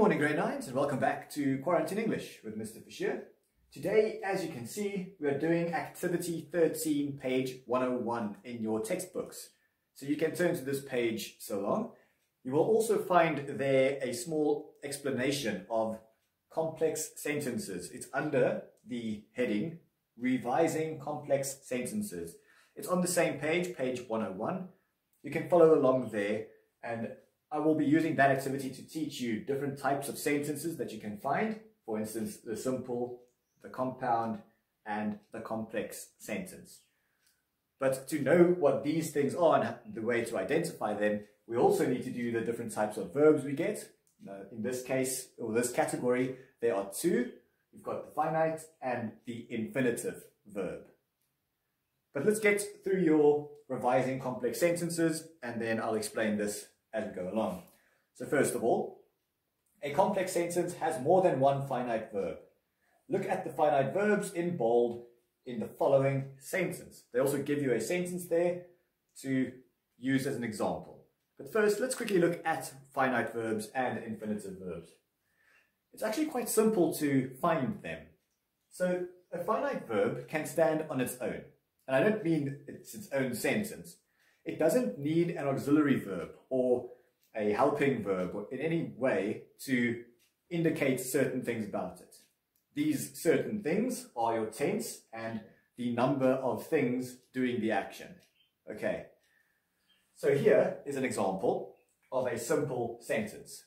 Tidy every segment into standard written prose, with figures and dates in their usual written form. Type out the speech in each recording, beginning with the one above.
morning, grade 9s, and welcome back to Quarantine English with Mr. Fouché. Today, as you can see, we are doing activity 13, page 101 in your textbooks. So you can turn to this page so long. You will also find there a small explanation of complex sentences. It's under the heading, Revising Complex Sentences. It's on the same page, page 101. You can follow along there, and I will be using that activity to teach you different types of sentences that you can find. For instance, the simple, the compound, and the complex sentence. But to know what these things are and the way to identify them, we also need to do the different types of verbs we get. In this case, or this category, there are two. You've got the finite and the infinitive verb. But let's get through your revising complex sentences, and then I'll explain this as we go along. So first of all, a complex sentence has more than one finite verb. Look at the finite verbs in bold in the following sentence. They also give you a sentence there to use as an example. But first, let's quickly look at finite verbs and infinitive verbs. It's actually quite simple to find them. So a finite verb can stand on its own. And I don't mean it's its own sentence. It doesn't need an auxiliary verb or a helping verb or in any way to indicate certain things about it. These certain things are your tense and the number of things doing the action. Okay, so here is an example of a simple sentence.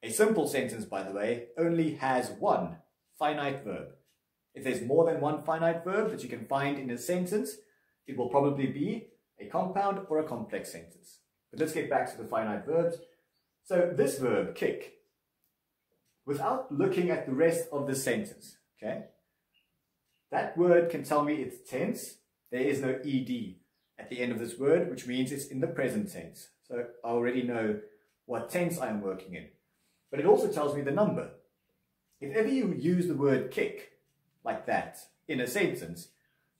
A simple sentence, by the way, only has one finite verb. If there's more than one finite verb that you can find in a sentence, it will probably be a compound or a complex sentence. But let's get back to the finite verbs. So this verb, kick, without looking at the rest of the sentence, okay, that word can tell me it's tense. There is no ed at the end of this word, which means it's in the present tense. So I already know what tense I am working in. But it also tells me the number. If ever you use the word kick like that in a sentence,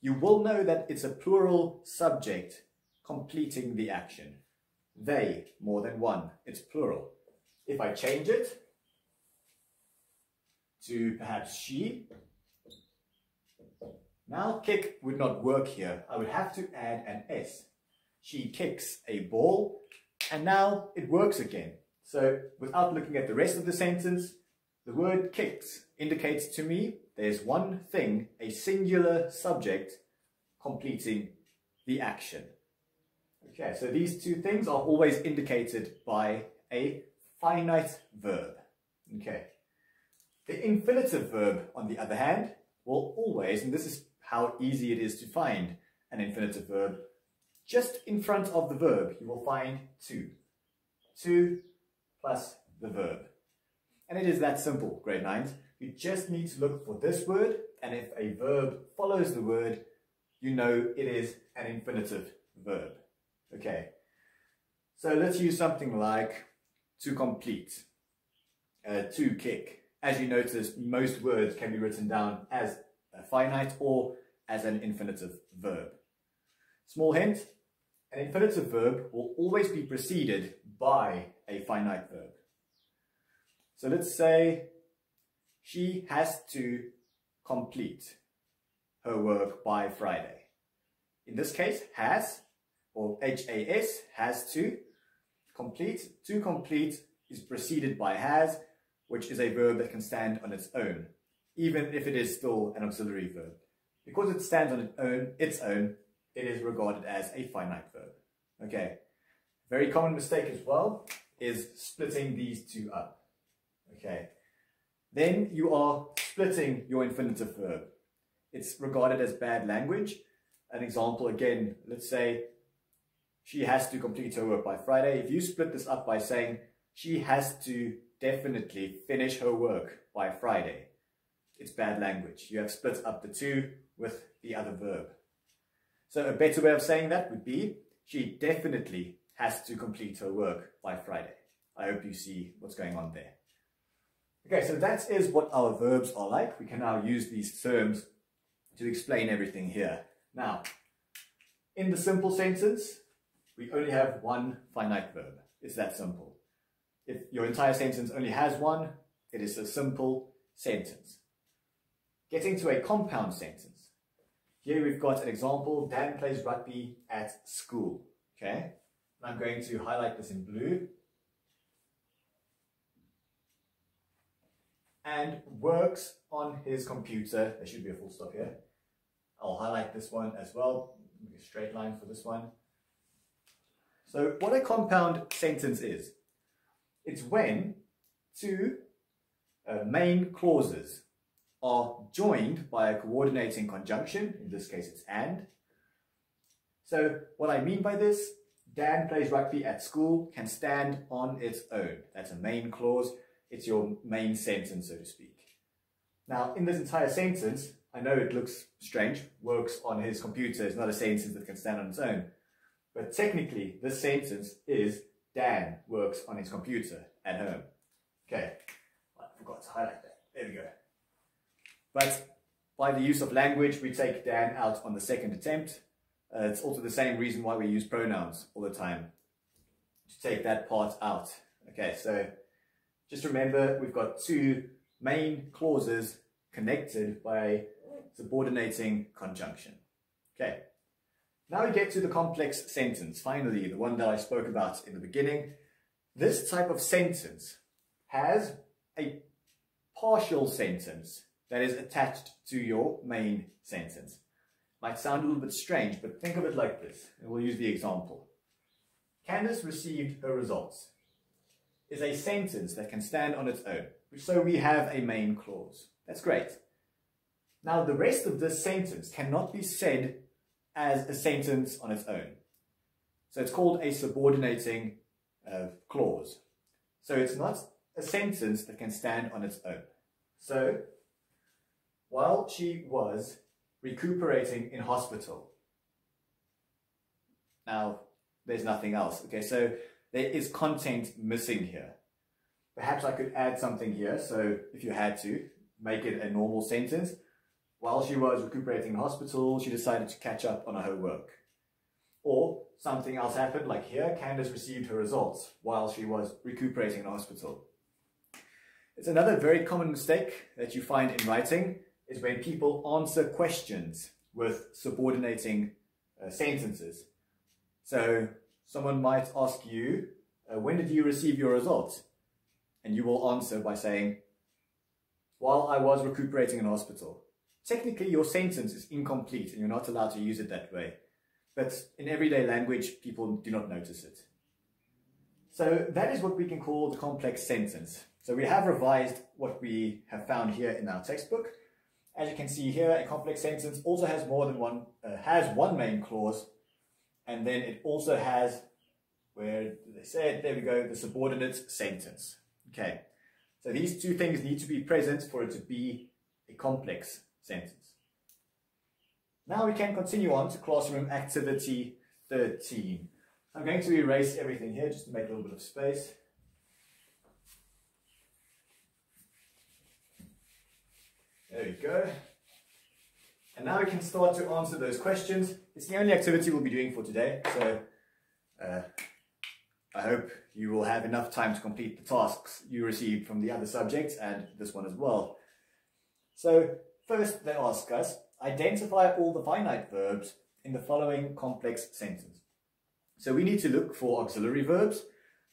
you will know that it's a plural subject completing the action. They, more than one, it's plural. If I change it to perhaps she, now kick would not work here. I would have to add an S. She kicks a ball, and now it works again. So without looking at the rest of the sentence, the word kicks indicates to me there's one thing, a singular subject, completing the action. Okay, so these two things are always indicated by a finite verb. Okay. The infinitive verb, on the other hand, will always, and this is how easy it is to find an infinitive verb, just in front of the verb, you will find to. To plus the verb. And it is that simple, grade 9s. You just need to look for this word, and if a verb follows the word, you know it is an infinitive verb. Okay, so let's use something like to complete, to kick. As you notice, most words can be written down as a finite or as an infinitive verb. Small hint, an infinitive verb will always be preceded by a finite verb. So let's say she has to complete her work by Friday. In this case, has, or HAS, has to complete. To complete is preceded by has, which is a verb that can stand on its own, even if it is still an auxiliary verb. Because it stands on its own, it is regarded as a finite verb. Okay, very common mistake as well is splitting these two up. Okay, then you are splitting your infinitive verb. It's regarded as bad language. An example again, let's say she has to complete her work by Friday. If you split this up by saying she has to definitely finish her work by Friday, it's bad language. You have split up the two with the other verb. So a better way of saying that would be she definitely has to complete her work by Friday. I hope you see what's going on there. Okay, so that is what our verbs are like. We can now use these terms to explain everything here. Now, in the simple sentence, we only have one finite verb. It's that simple. If your entire sentence only has one, it is a simple sentence. Getting to a compound sentence. Here we've got an example, Dan plays rugby at school. Okay, and I'm going to highlight this in blue. And works on his computer. There should be a full stop here. I'll highlight this one as well. Make a straight line for this one. So what a compound sentence is, it's when two main clauses are joined by a coordinating conjunction. In this case it's and. So what I mean by this, Dan plays rugby at school, can stand on its own. That's a main clause. It's your main sentence, so to speak. Now, in this entire sentence, I know it looks strange. Works on his computer is not a sentence that can stand on its own. But technically, this sentence is Dan works on his computer at home. Okay, I forgot to highlight that. There we go. But by the use of language, we take Dan out on the second attempt. It's also the same reason why we use pronouns all the time, to take that part out. Okay, so just remember we've got two main clauses connected by a subordinating conjunction. Okay, now we get to the complex sentence, finally, the one that I spoke about in the beginning. This type of sentence has a partial sentence that is attached to your main sentence. Might sound a little bit strange, but think of it like this, and we'll use the example. Candace received her results is a sentence that can stand on its own, so we have a main clause. That's great. Now the rest of this sentence cannot be said as a sentence on its own. So it's called a subordinating clause. So it's not a sentence that can stand on its own. So, while she was recuperating in hospital. Now, there's nothing else. Okay, so there is content missing here. Perhaps I could add something here. So if you had to, make it a normal sentence. While she was recuperating in hospital, she decided to catch up on her homework. Or something else happened, like here, Candace received her results while she was recuperating in hospital. It's another very common mistake that you find in writing is when people answer questions with subordinating sentences. So someone might ask you, when did you receive your results? And you will answer by saying, while I was recuperating in hospital. Technically, your sentence is incomplete and you're not allowed to use it that way. But in everyday language, people do not notice it. So that is what we can call the complex sentence. So we have revised what we have found here in our textbook. As you can see here, a complex sentence also has more than one, has one main clause, and then it also has, where did they say it? There we go, the subordinate sentence. Okay, so these two things need to be present for it to be a complex sentence. Now we can continue on to classroom activity 13. I'm going to erase everything here just to make a little bit of space. There we go. And now we can start to answer those questions. It's the only activity we'll be doing for today, so I hope you will have enough time to complete the tasks you received from the other subjects and this one as well. So first they ask us, identify all the finite verbs in the following complex sentence. So we need to look for auxiliary verbs,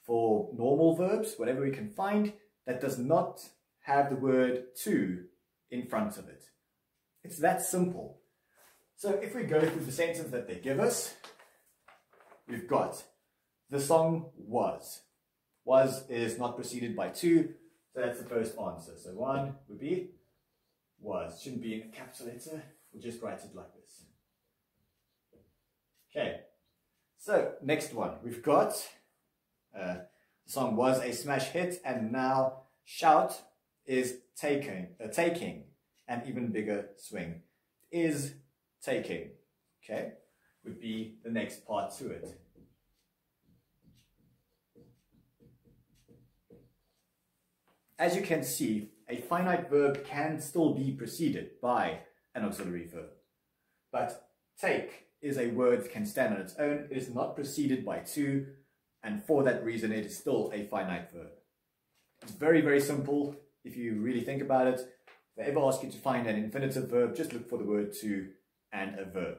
for normal verbs, whatever we can find that does not have the word to in front of it. It's that simple. So if we go through the sentence that they give us, we've got the song was. Was is not preceded by to, so that's the first answer. So one would be was. Shouldn't be in a capital letter, we'll just write it like this. Okay, so next one, we've got the song was a smash hit, and now shout is taking an even bigger swing. Is taking, okay, would be the next part to it. As you can see, a finite verb can still be preceded by an auxiliary verb. But take is a word that can stand on its own. It is not preceded by to, and for that reason it is still a finite verb. It's very, very simple. if you really think about it, if they ever ask you to find an infinitive verb, just look for the word to and a verb.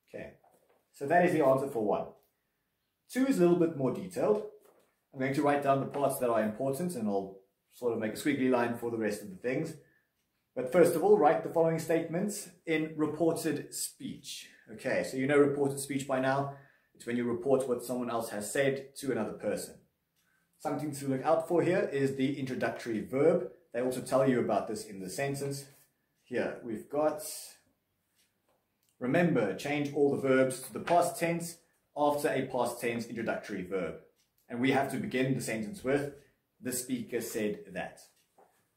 Okay, so that is the answer for 1. 2 is a little bit more detailed. I'm going to write down the parts that are important and I'll sort of make a squiggly line for the rest of the things. But first of all, write the following statements in reported speech. Okay, so you know reported speech by now. It's when you report what someone else has said to another person. Something to look out for here is the introductory verb. They also tell you about this in the sentence. Here we've got, remember, change all the verbs to the past tense after a past tense introductory verb. And we have to begin the sentence with, the speaker said that.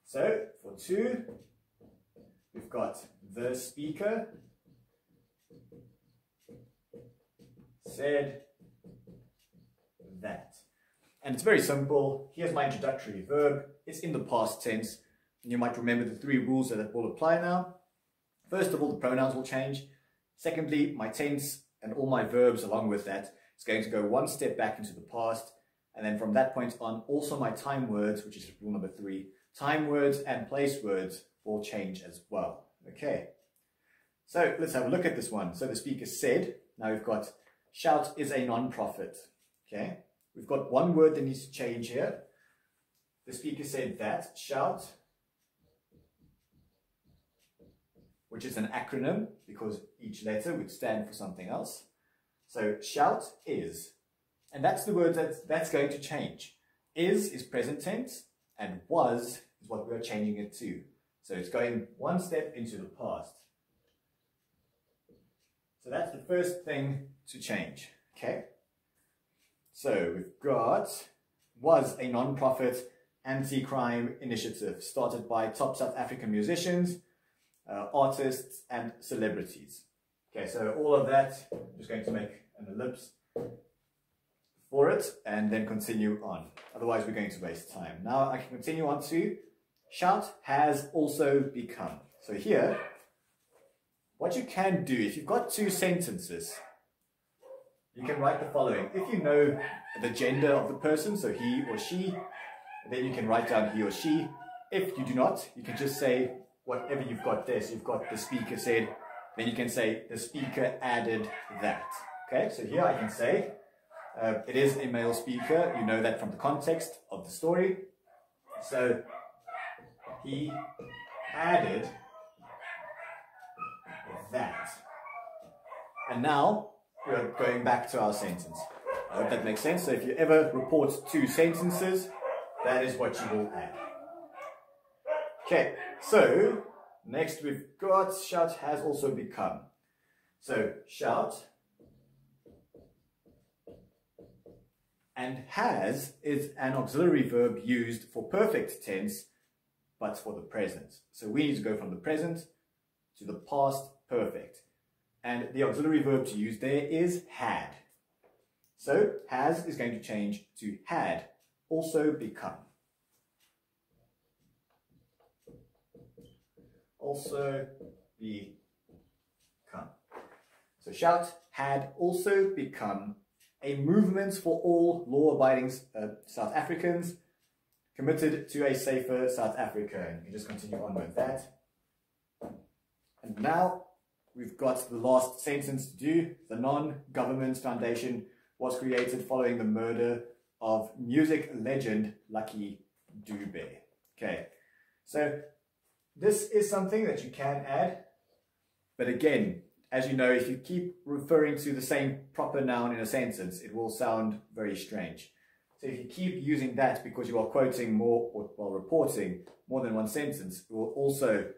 So for 2, we've got the speaker said that. And it's very simple. Here's my introductory verb. It's in the past tense. And you might remember the 3 rules that will apply now. First of all, the pronouns will change. Secondly, my tense and all my verbs along with that is going to go 1 step back into the past. And then from that point on, also my time words, which is rule number 3, time words and place words will change as well. Okay. So let's have a look at this one. So the speaker said, now we've got shout is a non-profit. Okay. We've got one word that needs to change here. The speaker said that, shout, which is an acronym because each letter would stand for something else. So shout is, and that's the word that's going to change. Is present tense and was is what we're changing it to. So it's going 1 step into the past. So that's the first thing to change. Okay. So we've got, was a non-profit anti-crime initiative started by top South African musicians, artists and celebrities. Okay, so all of that, I'm just going to make an ellipse for it and then continue on. Otherwise we're going to waste time. Now I can continue on to shout has also become. So here, what you can do, if you've got 2 sentences, you can write the following. If you know the gender of the person, so he or she, then you can write down he or she. If you do not, you can just say whatever you've got there. So you've got the speaker said, then you can say the speaker added that. Okay, so here I can say it is a male speaker. You know that from the context of the story. So he added that. And now we're going back to our sentence. I hope that makes sense. So if you ever report 2 sentences, that is what you will add. Okay, so next we've got shout has also become. So shout and has is an auxiliary verb used for perfect tense, but for the present. So we need to go from the present to the past perfect. And the auxiliary verb to use there is had. So has is going to change to had also become. Also become. So shout had also become a movement for all law-abiding South Africans committed to a safer South Africa. And you can just continue on with that. And now we've got the last sentence to do. The non-government foundation was created following the murder of music legend Lucky Dube. Okay, so this is something that you can add, but again, as you know, if you keep referring to the same proper noun in a sentence, it will sound very strange. So if you keep using that because you are quoting more or while reporting more than 1 sentence, it will also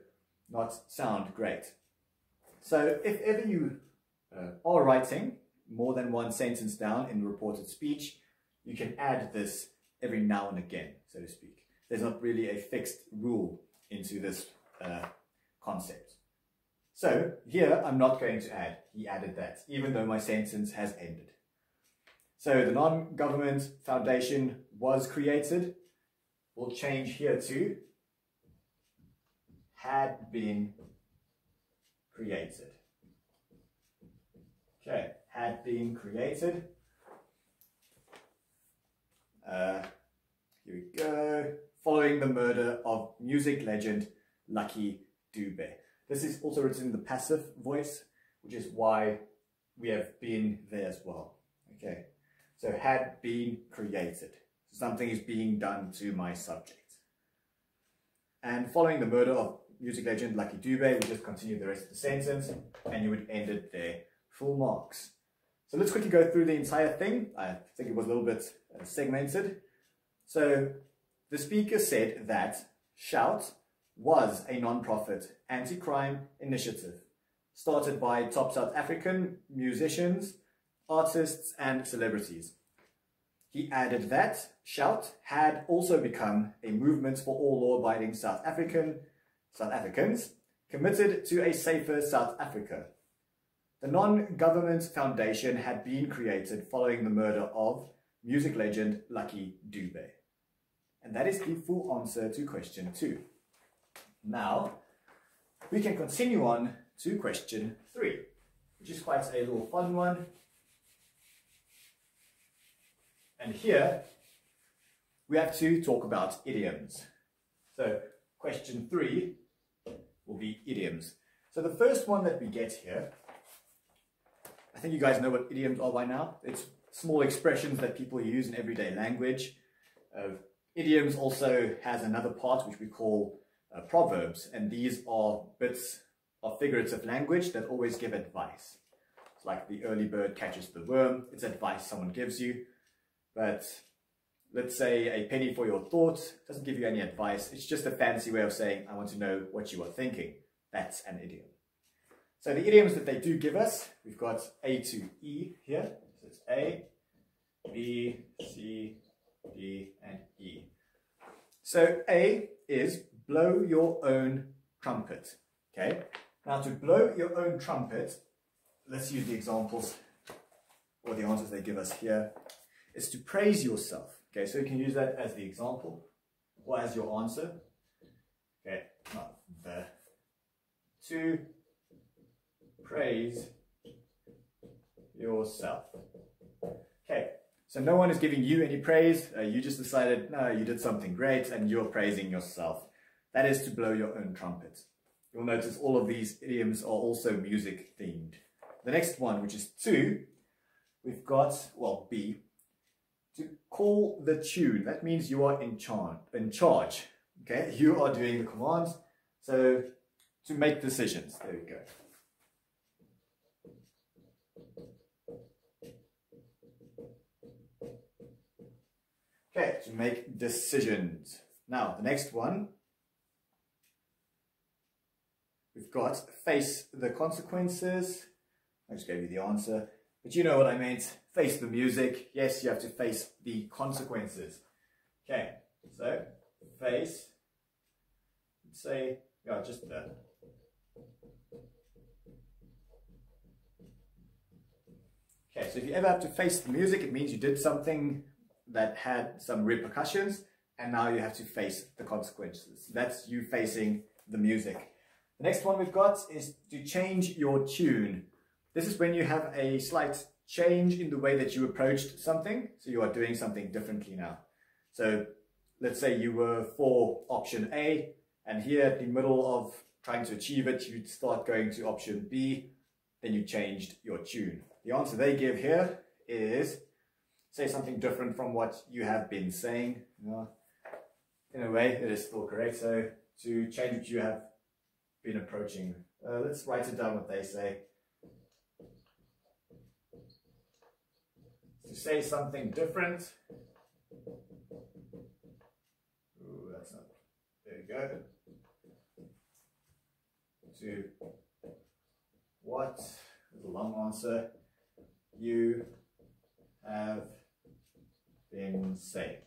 not sound great. So if ever you are writing more than 1 sentence down in reported speech, you can add this every now and again, so to speak. There's not really a fixed rule into this concept. So here I'm not going to add, he added that, even though my sentence has ended. So the non-government foundation was created. We'll change here to had been created. Okay, had been created. Here we go. following the murder of music legend Lucky Dube. This is also written in the passive voice, which is why we have been there as well. Okay, so had been created. Something is being done to my subject. And following the murder of music legend Lucky Dube, we just continue the rest of the sentence and you would end it there. Full marks. So let's quickly go through the entire thing. I think it was a little bit segmented. So the speaker said that Shout was a non-profit anti-crime initiative started by top South African musicians, artists and celebrities. He added that Shout had also become a movement for all law-abiding South Africans committed to a safer South Africa. The non-government foundation had been created following the murder of music legend Lucky Dube. And that is the full answer to question 2. Now, we can continue on to question 3, which is quite a little fun one. And here, we have to talk about idioms. So, question 3 will be idioms. So the first one that we get here, I think you guys know what idioms are by now. It's small expressions that people use in everyday language. Idioms also has another part which we call proverbs, and these are bits of figurative language that always give advice. It's like the early bird catches the worm. It's advice someone gives you. But let's say a penny for your thoughts doesn't give you any advice. It's just a fancy way of saying, I want to know what you are thinking. That's an idiom. So the idioms that they do give us, we've got A to E here. So it's A, B, C, D, and E. So A is blow your own trumpet. Okay. Now to blow your own trumpet, let's use the examples or the answers they give us here. Is to praise yourself. Okay, so you can use that as the example or as your answer. Okay, not the. To praise yourself. Okay, so no one is giving you any praise. You just decided, no, you did something great and you're praising yourself. That is to blow your own trumpet. You'll notice all of these idioms are also music themed. The next one, which is 2, we've got, well, B. To call the tune. That means you are in charge. Okay, you are doing the commands. So to make decisions. There we go. Okay, to make decisions. Now the next one. We've got face the consequences. I just gave you the answer. But you know what I meant. Face the music. Yes, you have to face the consequences. Okay, so face. Let's say, yeah, just that. Okay, so if you ever have to face the music, it means you did something that had some repercussions, and now you have to face the consequences. That's you facing the music. The next one we've got is to change your tune. This is when you have a slight change in the way that you approached something. So you are doing something differently now. So let's say you were for option A, and here at the middle of trying to achieve it, you'd start going to option B, then you changed your tune. The answer they give here is say something different from what you have been saying. In a way, it is still correct. So to change what you have been approaching. Let's write it down what they say. To say something different. Ooh, that's not. There you go. To what? There's a long answer. You have been saying.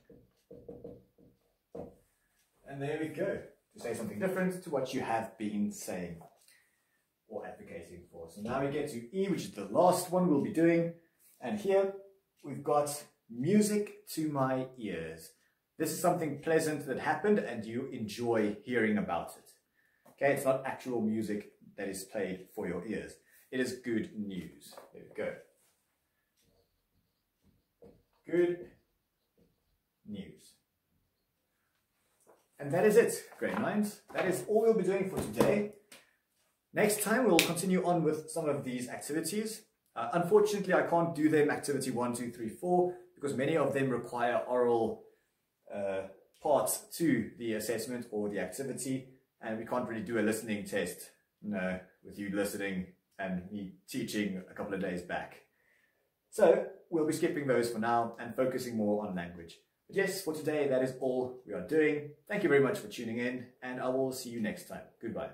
And there we go. To say something different to what you have been saying or advocating for. So now we get to E, which is the last one we'll be doing. And here we've got music to my ears. This is something pleasant that happened and you enjoy hearing about it. Okay, it's not actual music that is played for your ears. It is good news. There we go. Good news. And that is it, grade 9s. That is all we'll be doing for today. Next time we'll continue on with some of these activities. Unfortunately, I can't do them activity 1, 2, 3, 4 because many of them require oral parts to the assessment or the activity, and we can't really do a listening test, with you listening and me teaching a couple of days back. So we'll be skipping those for now and focusing more on language. But yes, for today, that is all we are doing. Thank you very much for tuning in, and I will see you next time. Goodbye.